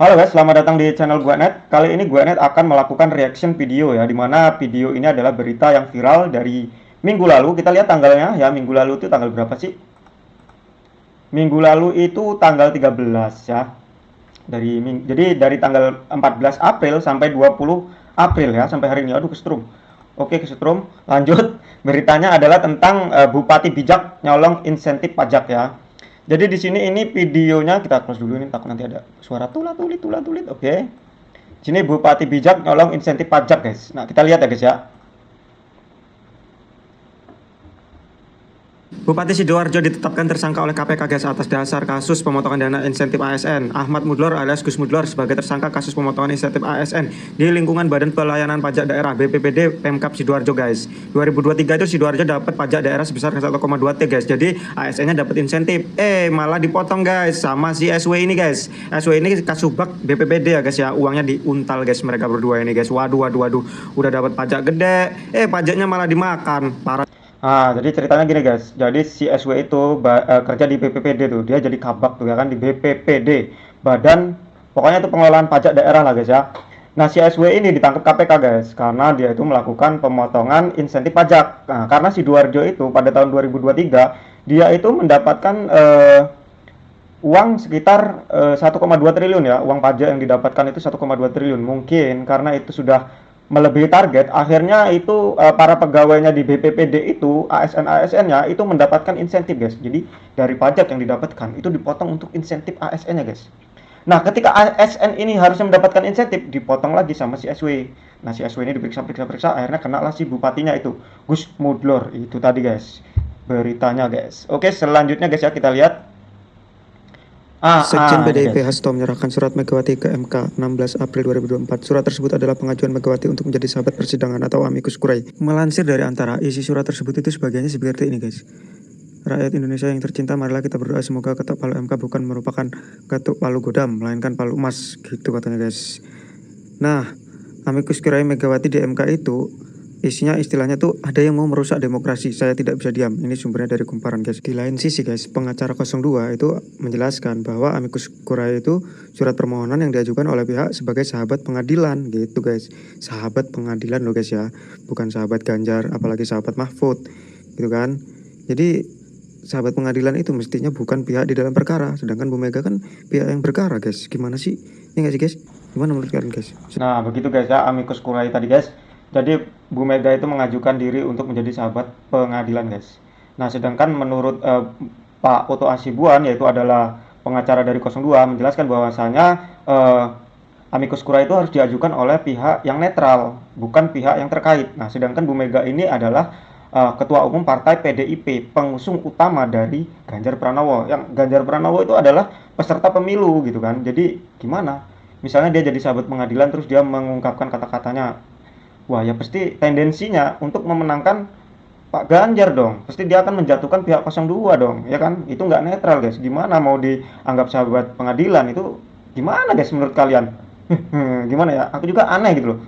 Halo guys, selamat datang di channel Guanet. Kali ini Guanet akan melakukan reaction video ya, dimana video ini adalah berita yang viral dari minggu lalu. Kita lihat tanggalnya ya, minggu lalu itu tanggal berapa sih? Minggu lalu itu tanggal 13 ya. Jadi dari tanggal 14 April sampai 20 April ya, sampai hari ini. Aduh, kesetrum. Oke, kesetrum. Lanjut. Beritanya adalah tentang Bupati Bijak nyolong insentif pajak ya. Jadi di sini ini videonya kita close dulu, ini takut nanti ada suara tulit. Oke. Sini Bupati Bijak nyolong insentif pajak, guys. Nah, kita lihat ya, guys ya. Bupati Sidoarjo ditetapkan tersangka oleh KPK guys atas dasar kasus pemotongan dana insentif ASN. Ahmad Mudlor alias Gus Mudlor sebagai tersangka kasus pemotongan insentif ASN di lingkungan Badan Pelayanan Pajak Daerah BPPD Pemkab Sidoarjo guys. 2023 itu Sidoarjo dapat pajak daerah sebesar 1,2 T guys. Jadi ASN-nya dapat insentif. Malah dipotong guys sama si SW ini guys. SW ini Kasubag BPPD ya guys ya. Uangnya diuntal guys mereka berdua ini guys. Waduh. Udah dapat pajak gede. Pajaknya malah dimakan. Parah. Jadi ceritanya gini guys, jadi si SW itu kerja di BPPD tuh, dia jadi kabak tuh ya kan di BPPD, Badan pokoknya itu pengelolaan pajak daerah lah guys ya. Nah si SW ini ditangkap KPK guys, karena dia itu melakukan pemotongan insentif pajak. Nah karena si Sidoarjo itu pada tahun 2023, dia itu mendapatkan uang sekitar 1,2 triliun ya, uang pajak yang didapatkan itu 1,2 triliun. Mungkin karena itu sudah melebihi target, akhirnya itu para pegawainya di BPPD itu ASN-nya itu mendapatkan insentif guys. Jadi dari pajak yang didapatkan itu dipotong untuk insentif ASN-nya guys. Nah ketika ASN ini harusnya mendapatkan insentif, dipotong lagi sama si SW. Nah si SW ini diperiksa, akhirnya kena lah si bupatinya itu Gus Mudlor itu tadi guys beritanya guys. Oke, selanjutnya guys ya kita lihat. Sekjen PDIP guys. Hasto menyerahkan surat Megawati ke MK 16 April 2024. Surat tersebut adalah pengajuan Megawati untuk menjadi sahabat persidangan atau amicus curiae. Melansir dari Antara, isi surat tersebut itu sebagiannya seperti ini guys. Rakyat Indonesia yang tercinta, marilah kita berdoa semoga ketok palu MK bukan merupakan ketuk palu godam, melainkan palu emas, gitu katanya guys. Nah, amicus curiae Megawati di MK itu isinya istilahnya tuh ada yang mau merusak demokrasi, saya tidak bisa diam. Ini sumbernya dari Kumparan guys. Di lain sisi guys, pengacara 02 itu menjelaskan bahwa amicus curiae itu surat permohonan yang diajukan oleh pihak sebagai sahabat pengadilan gitu guys. Sahabat pengadilan loh guys ya, bukan sahabat Ganjar apalagi sahabat Mahfud gitu kan. Jadi sahabat pengadilan itu mestinya bukan pihak di dalam perkara, sedangkan Bu Mega kan pihak yang berkara guys. Gimana sih? Ini nggak sih guys? Gimana menurut kalian guys? Nah begitu guys ya amicus curiae tadi guys. Jadi Bu Mega itu mengajukan diri untuk menjadi sahabat pengadilan guys. Nah sedangkan menurut Pak Oto Hasibuan, yaitu adalah pengacara dari 02, menjelaskan bahwasanya amicus curiae itu harus diajukan oleh pihak yang netral, bukan pihak yang terkait. Nah sedangkan Bu Mega ini adalah Ketua Umum Partai PDIP, pengusung utama dari Ganjar Pranowo. Yang Ganjar Pranowo itu adalah peserta pemilu gitu kan. Jadi gimana? Misalnya dia jadi sahabat pengadilan terus dia mengungkapkan kata-katanya, wah ya pasti tendensinya untuk memenangkan Pak Ganjar dong. Pasti dia akan menjatuhkan pihak 02 dong, ya kan? Itu nggak netral guys. Gimana mau dianggap sahabat pengadilan itu? Gimana guys menurut kalian? Gimana ya? Aku juga aneh gitu loh.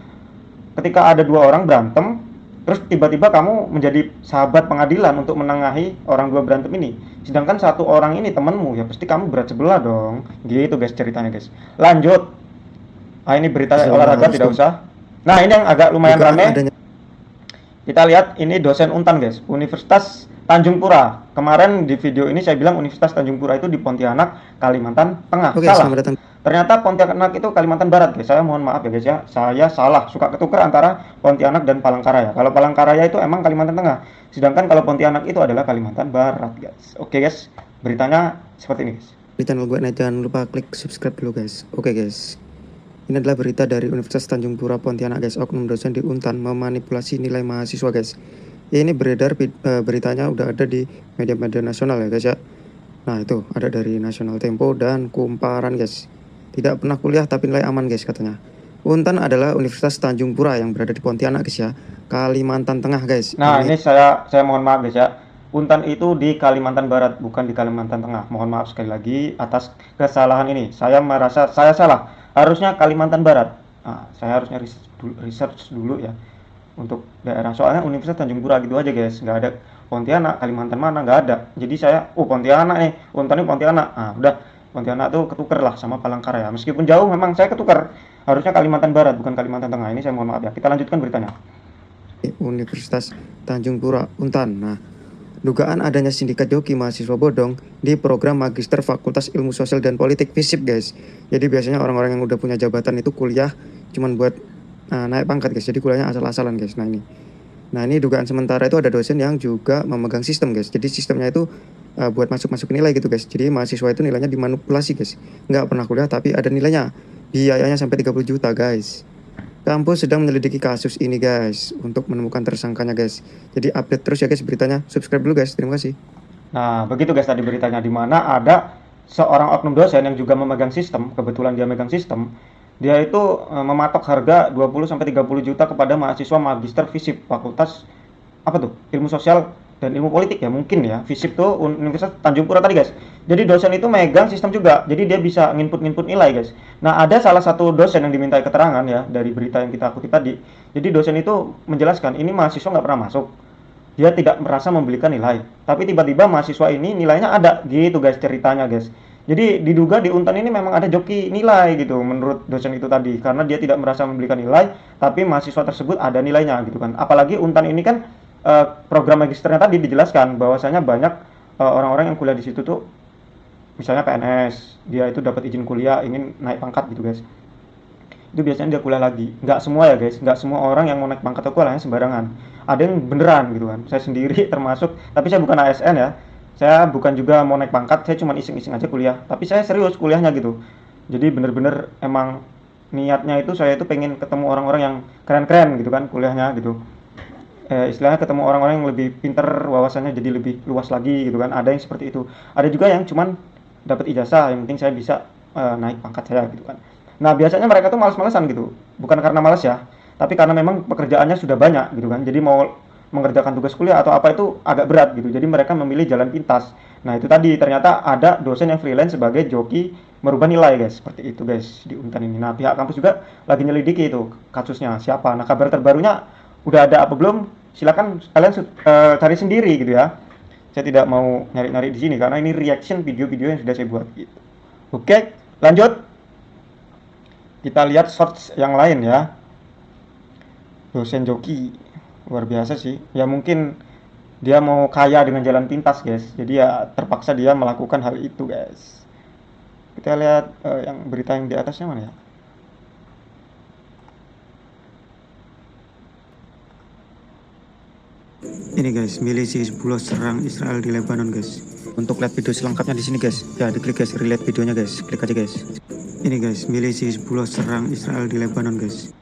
Ketika ada dua orang berantem, terus tiba-tiba kamu menjadi sahabat pengadilan untuk menengahi orang dua berantem ini. Sedangkan satu orang ini temenmu, ya pasti kamu berat sebelah dong. Gitu guys ceritanya guys. Lanjut. Ini berita olahraga tidak usah. Nah ini yang agak lumayan rame. Kita lihat ini dosen Untan guys, Universitas Tanjung Pura. Kemarin di video ini saya bilang Universitas Tanjung Pura itu di Pontianak, Kalimantan Tengah. Oke, salah. selamat datang. Ternyata Pontianak itu Kalimantan Barat guys. Saya mohon maaf ya guys ya. Saya salah, suka ketukar antara Pontianak dan Palangkaraya. Kalau Palangkaraya itu emang Kalimantan Tengah. Sedangkan kalau Pontianak itu adalah Kalimantan Barat guys. Oke guys, beritanya seperti ini guys. Di channel gue jangan lupa klik subscribe dulu guys. Oke guys. Ini adalah berita dari Universitas Tanjung Pura Pontianak guys. Oknum dosen di Untan memanipulasi nilai mahasiswa guys. Ini beredar beritanya udah ada di media-media nasional ya guys ya. Nah itu ada dari Nasional Tempo dan Kumparan guys. Tidak pernah kuliah tapi nilai aman guys katanya. Untan adalah Universitas Tanjung Pura yang berada di Pontianak guys ya, Kalimantan Tengah guys. Nah ini saya mohon maaf guys ya. Untan itu di Kalimantan Barat, bukan di Kalimantan Tengah. Mohon maaf sekali lagi atas kesalahan ini. Saya merasa saya salah. Harusnya Kalimantan Barat. Nah, saya harusnya research dulu ya untuk daerah. Soalnya Universitas Tanjung Pura gitu aja guys, nggak ada Pontianak, Kalimantan mana nggak ada. Jadi saya, Pontianak nih, Untan ini Pontianak. Nah, udah Pontianak tuh ketuker lah sama Palangkaraya. Meskipun jauh memang saya ketuker. Harusnya Kalimantan Barat bukan Kalimantan Tengah. Ini saya mohon maaf ya. Kita lanjutkan beritanya. Universitas Tanjung Pura, Untan. Nah, dugaan adanya sindikat joki mahasiswa bodong di program Magister Fakultas Ilmu Sosial dan Politik FISIP, guys. Jadi biasanya orang-orang yang udah punya jabatan itu kuliah cuman buat naik pangkat, guys. Jadi kuliahnya asal-asalan, guys. Nah ini dugaan sementara itu ada dosen yang juga memegang sistem, guys. Jadi sistemnya itu buat masuk nilai gitu, guys. Jadi mahasiswa itu nilainya dimanipulasi, guys. Nggak pernah kuliah tapi ada nilainya. Biayanya sampai 30 juta, guys. Kampus sedang menyelidiki kasus ini, guys, untuk menemukan tersangkanya, guys. Jadi update terus ya, guys, beritanya. Subscribe dulu, guys. Terima kasih. Nah, begitu guys tadi beritanya, di mana ada seorang oknum dosen yang juga memegang sistem. Kebetulan dia megang sistem. Dia itu mematok harga 20 sampai 30 juta kepada mahasiswa Magister FISIP Fakultas apa tuh? Ilmu Sosial dan Ilmu Politik ya, mungkin ya. FISIP tuh Universitas Tanjung Pura tadi, guys. Jadi dosen itu megang sistem juga. Jadi dia bisa nginput nilai, guys. Nah, ada salah satu dosen yang dimintai keterangan ya dari berita yang kita kutip tadi. Jadi dosen itu menjelaskan ini mahasiswa nggak pernah masuk. Dia tidak merasa membelikan nilai. Tapi tiba-tiba mahasiswa ini nilainya ada gitu, guys, ceritanya, guys. Jadi diduga di Untan ini memang ada joki nilai gitu menurut dosen itu tadi, karena dia tidak merasa membelikan nilai, tapi mahasiswa tersebut ada nilainya gitu kan. Apalagi Untan ini kan program magisternya tadi dijelaskan bahwasanya banyak orang-orang yang kuliah di situ tuh misalnya PNS, dia itu dapat izin kuliah, ingin naik pangkat gitu, guys. Itu biasanya dia kuliah lagi. Nggak semua ya, guys. Nggak semua orang yang mau naik pangkat itu kuliahnya sembarangan. Ada yang beneran gitu kan. Saya sendiri termasuk, tapi saya bukan ASN ya. Saya bukan juga mau naik pangkat, saya cuma iseng-iseng aja kuliah. Tapi saya serius kuliahnya gitu. Jadi bener-bener emang niatnya itu saya itu pengen ketemu orang-orang yang keren-keren gitu kan kuliahnya gitu. Istilahnya ketemu orang-orang yang lebih pinter, wawasannya jadi lebih luas lagi gitu kan. Ada yang seperti itu. Ada juga yang cuman dapat ijazah, yang penting saya bisa naik pangkat saya gitu kan. Nah, biasanya mereka tuh malas-malesan gitu. Bukan karena malas ya, tapi karena memang pekerjaannya sudah banyak gitu kan. Jadi mau mengerjakan tugas kuliah atau apa itu agak berat gitu. Jadi mereka memilih jalan pintas. Nah, itu tadi ternyata ada dosen yang freelance sebagai joki merubah nilai, guys. Seperti itu, guys, di Untan ini. Nah, pihak kampus juga lagi nyelidiki itu kasusnya siapa. Nah, kabar terbarunya udah ada apa belum? Silakan kalian cari sendiri gitu ya. Saya tidak mau nyari-nyari di sini karena ini reaction video-video yang sudah saya buat gitu. Oke, lanjut. Kita lihat shorts yang lain ya. Dosen joki luar biasa sih. Ya mungkin dia mau kaya dengan jalan pintas, guys. Jadi ya terpaksa dia melakukan hal itu, guys. Kita lihat yang berita yang di atasnya mana ya? Ini, guys, milisi Hizbullah serang Israel di Lebanon, guys. Untuk lihat video selengkapnya di sini, guys. Ya, diklik, guys, relate videonya, guys. Klik aja, guys. Ini, guys, milisi Hizbullah serang Israel di Lebanon, guys.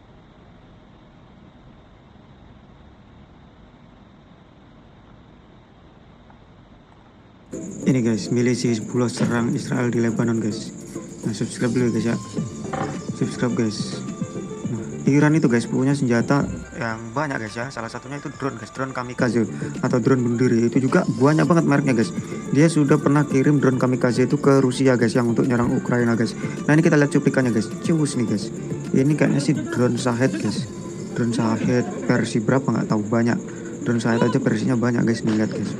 Ini, guys, milisi Hizbullah serang Israel di Lebanon, guys. Nah, subscribe dulu, guys ya. Subscribe, guys. Nah, Iran itu, guys, punya senjata yang banyak, guys ya. Salah satunya itu drone, guys, drone kamikaze atau drone bunuh diri. Itu juga banyak banget mereknya, guys. Dia sudah pernah kirim drone kamikaze itu ke Rusia, guys, yang untuk nyerang Ukraina, guys. Nah, ini kita lihat cuplikannya, guys. Cius nih, guys. Ini kayaknya sih drone Shahed, guys. Drone Shahed versi berapa nggak tahu, banyak. Drone Shahed aja versinya banyak, guys. Nih, lihat, guys.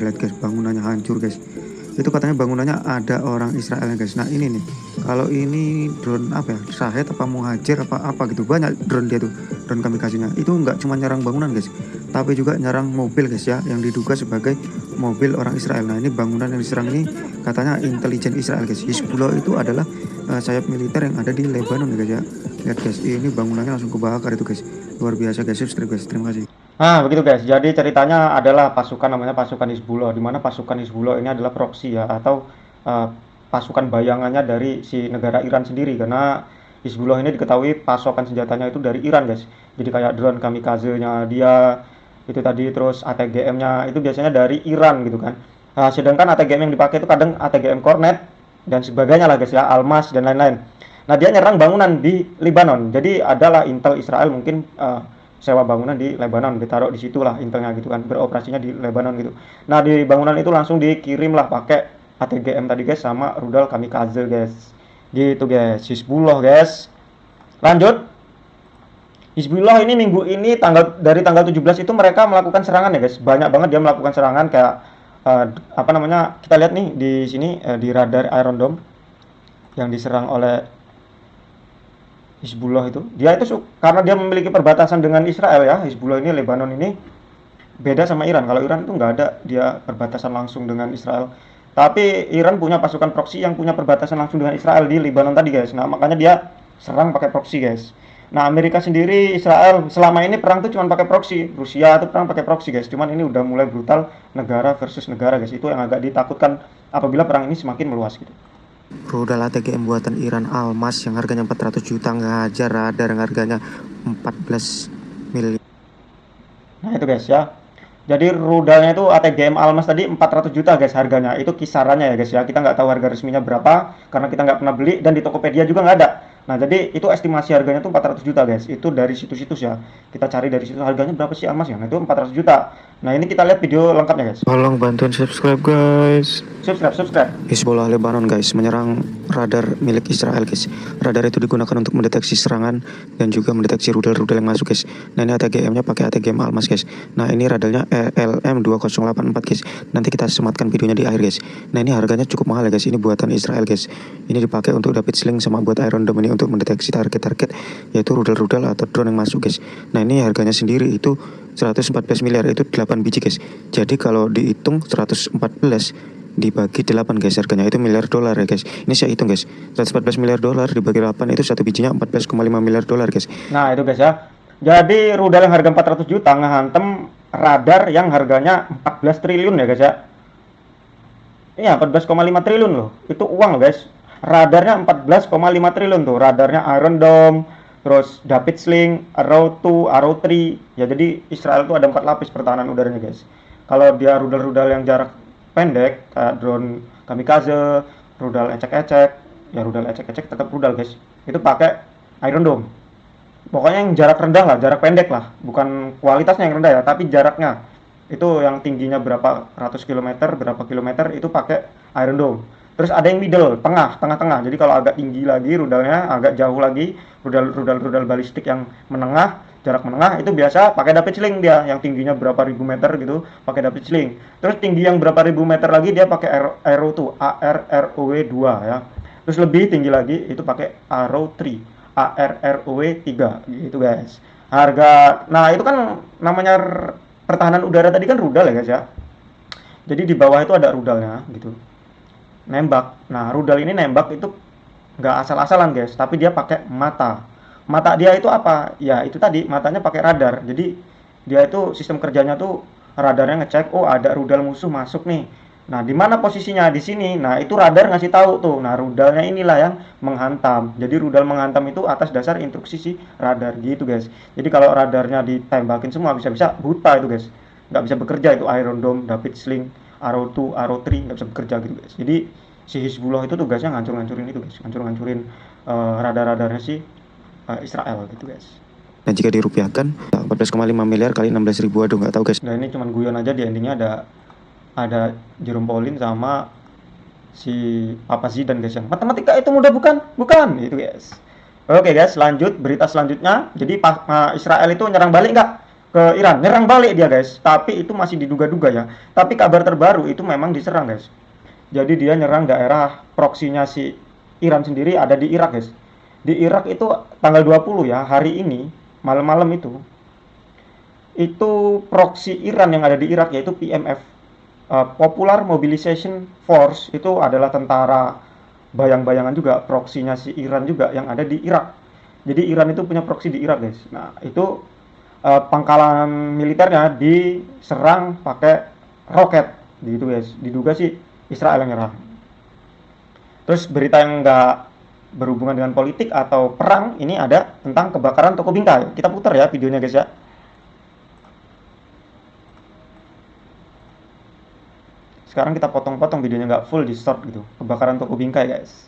Lihat, guys, bangunannya hancur, guys. Itu katanya bangunannya ada orang Israel, guys. Nah, ini nih. Kalau ini drone apa ya? Shahed apa Muhajir apa gitu. Banyak drone dia tuh. Drone kamikaze-nya. Itu nggak cuma nyerang bangunan, guys. Tapi juga nyerang mobil, guys ya, yang diduga sebagai mobil orang Israel. Nah, ini bangunan yang diserang ini katanya intelijen Israel, guys. Hizbullah itu adalah sayap militer yang ada di Lebanon, guys ya. Lihat, guys. Ini bangunannya langsung kebakar itu, guys. Luar biasa, guys. Subscribe, guys. Terima kasih. Nah, begitu, guys. Jadi ceritanya adalah pasukan namanya pasukan Hizbullah, di mana pasukan Hizbullah ini adalah proksi ya, atau pasukan bayangannya dari si negara Iran sendiri, karena Hizbullah ini diketahui pasokan senjatanya itu dari Iran, guys. Jadi kayak drone kamikaze-nya dia itu tadi, terus ATGM-nya itu biasanya dari Iran gitu kan. Nah, sedangkan ATGM yang dipakai itu kadang ATGM Kornet dan sebagainya lah, guys ya, Almas dan lain-lain. Nah, dia nyerang bangunan di Lebanon. Jadi adalah intel Israel mungkin sewa bangunan di Lebanon, ditaruh di situlah intelnya gitu kan, beroperasinya di Lebanon gitu. Nah, di bangunan itu langsung dikirim lah pakai ATGM tadi, guys, sama rudal kamikaze, guys. Gitu, guys. Hizbullah, guys. Lanjut. Hizbullah ini minggu ini dari tanggal 17 itu mereka melakukan serangan ya, guys. Banyak banget dia melakukan serangan kayak Apa namanya, kita lihat nih di sini, di radar Iron Dome yang diserang oleh Hizbullah itu, dia itu karena dia memiliki perbatasan dengan Israel ya, Hizbullah ini, Lebanon ini beda sama Iran. Kalau Iran itu nggak ada dia perbatasan langsung dengan Israel. Tapi Iran punya pasukan proksi yang punya perbatasan langsung dengan Israel di Lebanon tadi guys. Nah makanya dia serang pakai proksi guys. Nah Amerika sendiri, Israel selama ini perang tuh cuma pakai proksi. Rusia itu perang pakai proksi guys. Cuman ini udah mulai brutal, negara versus negara guys. Itu yang agak ditakutkan apabila perang ini semakin meluas gitu. Rudal ATGM buatan Iran Almas yang harganya 400 juta ngajar radar yang harganya 14 miliar. Nah itu guys ya. Jadi rudalnya itu ATGM Almas tadi 400 juta guys harganya. Itu kisarannya ya guys ya. Kita nggak tahu harga resminya berapa karena kita nggak pernah beli dan di Tokopedia juga nggak ada. Nah jadi itu estimasi harganya tuh 400 juta guys. Itu dari situs-situs ya. Kita cari dari situs harganya berapa sih Almas ya. Nah itu 400 juta. Nah ini kita lihat video lengkapnya guys. Tolong bantuin subscribe guys. Subscribe. Hizbullah Lebanon guys menyerang radar milik Israel guys. Radar itu digunakan untuk mendeteksi serangan dan juga mendeteksi rudal-rudal yang masuk guys. Nah ini ATGM-nya pakai ATGM Almas guys. Nah ini radarnya LM2084 guys. Nanti kita sematkan videonya di akhir guys. Nah ini harganya cukup mahal ya guys. Ini buatan Israel guys. Ini dipakai untuk David Sling sama buat Iron Dome ini untuk mendeteksi target-target yaitu rudal-rudal atau drone yang masuk guys. Nah ini harganya sendiri itu 114 miliar, itu 8 biji guys. Jadi kalau dihitung 114 dibagi 8 guys, harganya itu miliar dolar ya guys. Ini saya hitung guys, 114 miliar dolar dibagi 8 itu satu bijinya 14,5 miliar dolar guys. Nah itu guys ya. Jadi rudal yang harga 400 juta ngehantem radar yang harganya 14 triliun ya guys ya. Iya 14,5 triliun loh. Itu uang loh guys. Radarnya 14,5 triliun tuh. Radarnya Iron Dome, terus David Sling, Arrow 2, Arrow 3. Ya jadi Israel tuh ada 4 lapis pertahanan udaranya guys. Kalau dia rudal-rudal yang jarak pendek, kayak drone kamikaze, rudal ecek-ecek, ya rudal ecek-ecek tetap rudal guys. Itu pakai Iron Dome. Pokoknya yang jarak rendah lah, jarak pendek lah. Bukan kualitasnya yang rendah ya, tapi jaraknya. Itu yang tingginya berapa ratus kilometer, berapa kilometer, itu pakai Iron Dome. Terus ada yang middle, tengah-tengah. Jadi kalau agak tinggi lagi rudalnya, agak jauh lagi, rudal balistik yang menengah, jarak menengah itu biasa pakai David Sling dia, yang tingginya berapa ribu meter gitu, pakai David Sling. Terus tinggi yang berapa ribu meter lagi dia pakai Arrow 2, ARROW 2 ya. Terus lebih tinggi lagi itu pakai Arrow 3, ARROW 3 gitu guys. Harga, nah itu kan namanya pertahanan udara tadi kan rudal ya guys ya. Jadi di bawah itu ada rudalnya gitu. Nembak. Nah, rudal ini nembak itu nggak asal-asalan guys, tapi dia pakai mata. Mata dia itu apa? Ya itu tadi matanya pakai radar. Jadi dia itu sistem kerjanya tuh radarnya ngecek, oh ada rudal musuh masuk nih. Nah, di mana posisinya? Di sini. Nah, itu radar ngasih tahu tuh. Nah, rudalnya inilah yang menghantam. Jadi rudal menghantam itu atas dasar instruksi si radar gitu guys. Jadi kalau radarnya ditembakin semua bisa-bisa buta itu guys. Nggak bisa bekerja itu Iron Dome, David Sling, Arrow 2, Arrow 3 nggak bisa bekerja gitu guys. Jadi si Hizbullah itu tugasnya ngancur-ngancurin itu guys, ngancur-ngancurin radar-radarnya si Israel gitu guys. Dan jika dirupiahkan 14,5 miliar kali 16 ribu, aduh nggak tahu guys. Nah ini cuman guyon aja, di endingnya ada Jerome Pauline sama si Papa Zidane guys, yang matematika itu mudah bukan itu guys. Oke guys, lanjut berita selanjutnya. Jadi Israel itu nyerang balik nggak ke Iran? Nyerang balik dia guys, tapi itu masih diduga-duga ya. Tapi kabar terbaru itu memang diserang guys. Jadi dia nyerang daerah proksinya si Iran sendiri ada di Irak guys. Di Irak itu tanggal 20 ya, hari ini malam-malam itu proksi Iran yang ada di Irak yaitu PMF, Popular Mobilization Force, itu adalah tentara bayang-bayangan juga, proksinya si Iran juga yang ada di Irak. Jadi Iran itu punya proksi di Irak guys. Nah itu pangkalan militernya diserang pakai roket gitu guys. Diduga sih Israel yang nyerang. Terus berita yang nggak berhubungan dengan politik atau perang ini ada tentang kebakaran toko bingkai. Kita putar ya videonya guys ya. Sekarang kita potong-potong videonya, nggak full di short gitu. Kebakaran toko bingkai guys.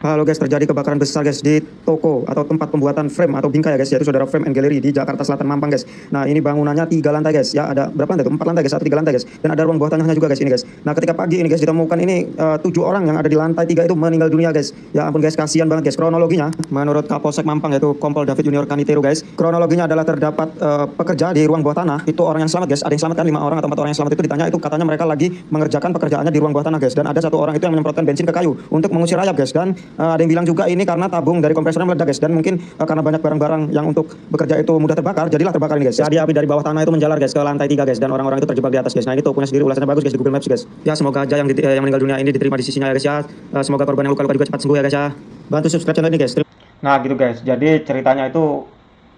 Halo guys, terjadi kebakaran besar guys di toko atau tempat pembuatan frame atau bingkai ya guys, yaitu Saudara Frame and Gallery di Jakarta Selatan Mampang guys. Nah ini bangunannya 3 lantai guys, ya ada berapa lantai itu? 4 lantai guys atau 3 lantai guys, dan ada ruang bawah tanahnya juga guys ini guys. Nah ketika pagi ini guys ditemukan ini 7 orang yang ada di lantai 3 itu meninggal dunia guys. Ya ampun guys, kasihan banget guys. Kronologinya menurut Kapolsek Mampang yaitu Kompol David Junior Kanitero guys, kronologinya adalah terdapat pekerja di ruang bawah tanah. Itu orang yang selamat guys, ada yang selamat kan 5 orang atau 4 orang yang selamat itu ditanya, itu katanya mereka lagi mengerjakan pekerjaannya di ruang bawah tanah guys, dan ada 1 orang itu yang menyemprotkan bensin ke kayu untuk mengusir rayap guys, dan ada yang bilang juga ini karena tabung dari kompresornya meledak guys, dan mungkin karena banyak barang-barang yang untuk bekerja itu mudah terbakar, jadilah terbakar ini guys. Jadi api dari bawah tanah itu menjalar guys ke lantai 3 guys, dan orang-orang itu terjebak di atas guys. Nah ini tokonya sendiri ulasannya bagus guys di Google Maps guys. Ya semoga aja yang meninggal dunia ini diterima di sisinya ya guys ya. Semoga korban yang luka-luka juga cepat sembuh ya guys ya. Bantu subscribe channel ini guys. Nah gitu guys, jadi ceritanya itu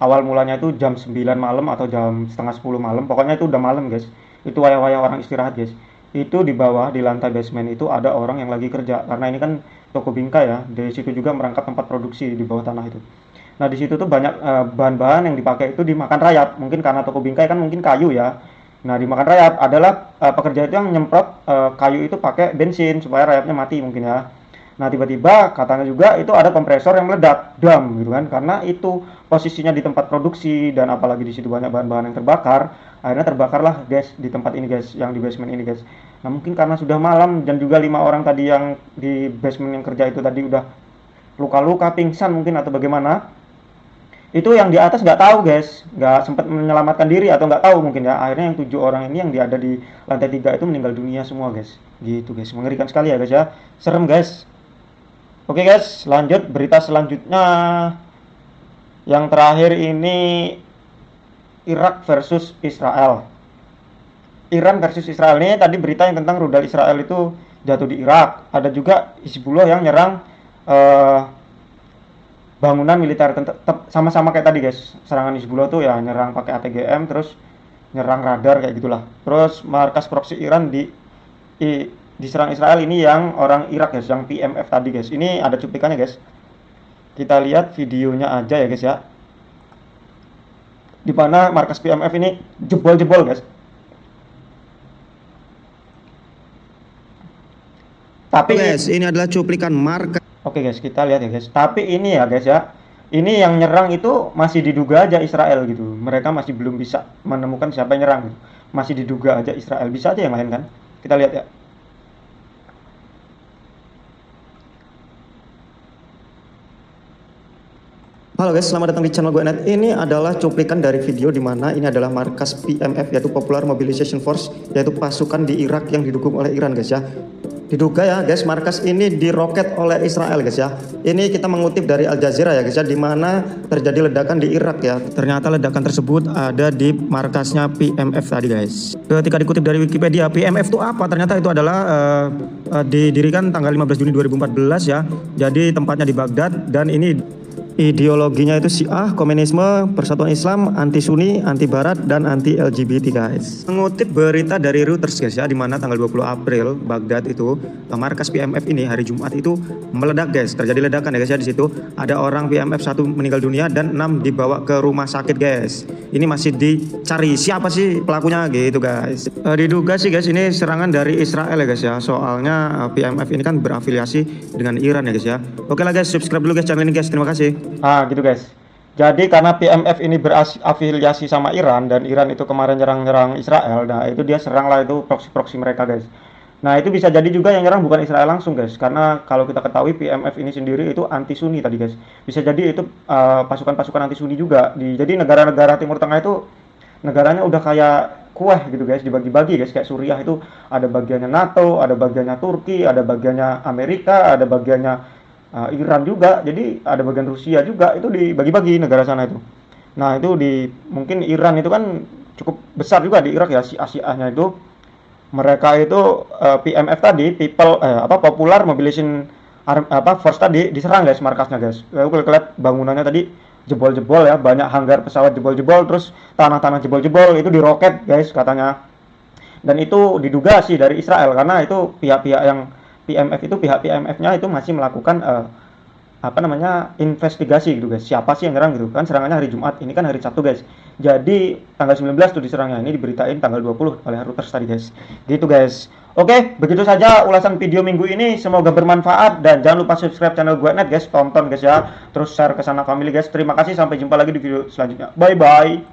awal mulanya itu jam 9 malam atau jam setengah 10 malam, pokoknya itu udah malam guys. Itu waya-waya orang istirahat guys. Itu di bawah di lantai basement itu ada orang yang lagi kerja, karena ini kan toko bingkai ya, di situ juga merangkap tempat produksi di bawah tanah itu. Nah di situ tuh banyak bahan-bahan yang dipakai itu dimakan rayap, mungkin karena toko bingkai kan mungkin kayu ya. Nah dimakan rayap adalah pekerja itu yang nyemprot kayu itu pakai bensin supaya rayapnya mati mungkin ya. Nah tiba-tiba katanya juga itu ada kompresor yang meledak, dam gitu kan, karena itu posisinya di tempat produksi dan apalagi di situ banyak bahan-bahan yang terbakar, akhirnya terbakarlah guys di tempat ini guys, yang di basement ini guys. Nah mungkin karena sudah malam dan juga 5 orang tadi yang di basement yang kerja itu tadi udah luka-luka, pingsan mungkin atau bagaimana, itu yang di atas nggak tahu guys, nggak sempat menyelamatkan diri atau nggak tahu mungkin ya, akhirnya yang 7 orang ini yang ada di lantai 3 itu meninggal dunia semua guys. Gitu guys, mengerikan sekali ya guys ya, serem guys. Oke guys, lanjut berita selanjutnya. Yang terakhir ini Irak versus Israel. Iran versus Israel ini tadi berita yang tentang rudal Israel itu jatuh di Irak. Ada juga Hizbullah yang nyerang bangunan militer, sama-sama kayak tadi guys. Serangan Hizbullah tuh ya nyerang pakai ATGM, terus nyerang radar kayak gitulah. Terus markas proksi Iran diserang Israel ini yang orang Irak guys, yang PMF tadi guys. Ini ada cuplikannya guys. Kita lihat videonya aja ya guys ya. Di mana markas PMF ini jebol-jebol guys. Tapi Guys, ini adalah cuplikan markas. oke guys, kita lihat ya guys. Tapi ini ya guys ya. Ini yang nyerang itu masih diduga aja Israel gitu. Mereka masih belum bisa menemukan siapa yang nyerang gitu. Masih diduga aja Israel. Bisa aja yang lain kan. Kita lihat ya. Halo guys, selamat datang di channel gue Net. Ini adalah cuplikan dari video di mana ini adalah markas PMF yaitu Popular Mobilization Force, yaitu pasukan di Irak yang didukung oleh Iran guys ya. Diduga ya guys, markas ini diroket oleh Israel guys ya. Ini kita mengutip dari Al Jazeera ya guys ya, di mana terjadi ledakan di Irak ya. Ternyata ledakan tersebut ada di markasnya PMF tadi guys. Ketika dikutip dari Wikipedia, PMF itu apa? Ternyata itu adalah didirikan tanggal 15 Juni 2014 ya. Jadi tempatnya di Baghdad, dan ini ideologinya itu Syiah, komunisme, persatuan Islam, anti Sunni, anti Barat, dan anti LGBT guys. Mengutip berita dari Reuters guys ya, di mana tanggal 20 April Baghdad itu markas PMF ini hari Jumat itu meledak guys. Terjadi ledakan ya guys ya, di situ ada orang PMF 1 meninggal dunia dan 6 dibawa ke rumah sakit guys. Ini masih dicari siapa sih pelakunya gitu guys. Diduga sih guys ini serangan dari Israel ya guys ya. Soalnya PMF ini kan berafiliasi dengan Iran ya guys ya. Oke lah guys, subscribe dulu guys channel ini guys. Terima kasih. Nah gitu guys. Jadi karena PMF ini berafiliasi sama Iran, dan Iran itu kemarin nyerang Israel, nah itu dia serang lah itu proksi-proksi mereka guys. Nah itu bisa jadi juga yang nyerang bukan Israel langsung guys, karena kalau kita ketahui PMF ini sendiri itu anti Sunni tadi guys. Bisa jadi itu pasukan-pasukan anti Sunni juga. Jadi negara-negara Timur Tengah itu negaranya udah kayak kue gitu guys, dibagi-bagi guys. Kayak Suriah itu ada bagiannya NATO, ada bagiannya Turki, ada bagiannya Amerika, ada bagiannya Iran juga, jadi ada bagian Rusia juga, itu dibagi-bagi negara sana itu. Nah itu mungkin Iran itu kan cukup besar juga di Irak ya, Asia-nya itu. Mereka itu PMF tadi, Popular Mobilization Force tadi diserang guys markasnya guys. Lalu lihat bangunannya tadi jebol-jebol ya, banyak hanggar pesawat jebol-jebol, terus tanah-tanah jebol-jebol itu diroket guys katanya. Dan itu diduga sih dari Israel, karena itu pihak-pihak yang PMF itu, pihak PMF-nya itu masih melakukan investigasi gitu guys. Siapa sih yang nyerang gitu kan, serangannya hari Jumat, ini kan hari Sabtu guys. Jadi tanggal 19 tuh diserangnya, ini diberitain tanggal 20 oleh Reuters tadi guys. Gitu guys. Oke, begitu saja ulasan video minggu ini. Semoga bermanfaat dan jangan lupa subscribe channel gue net guys, tonton guys ya. Terus share ke sana family guys. Terima kasih, sampai jumpa lagi di video selanjutnya. Bye bye.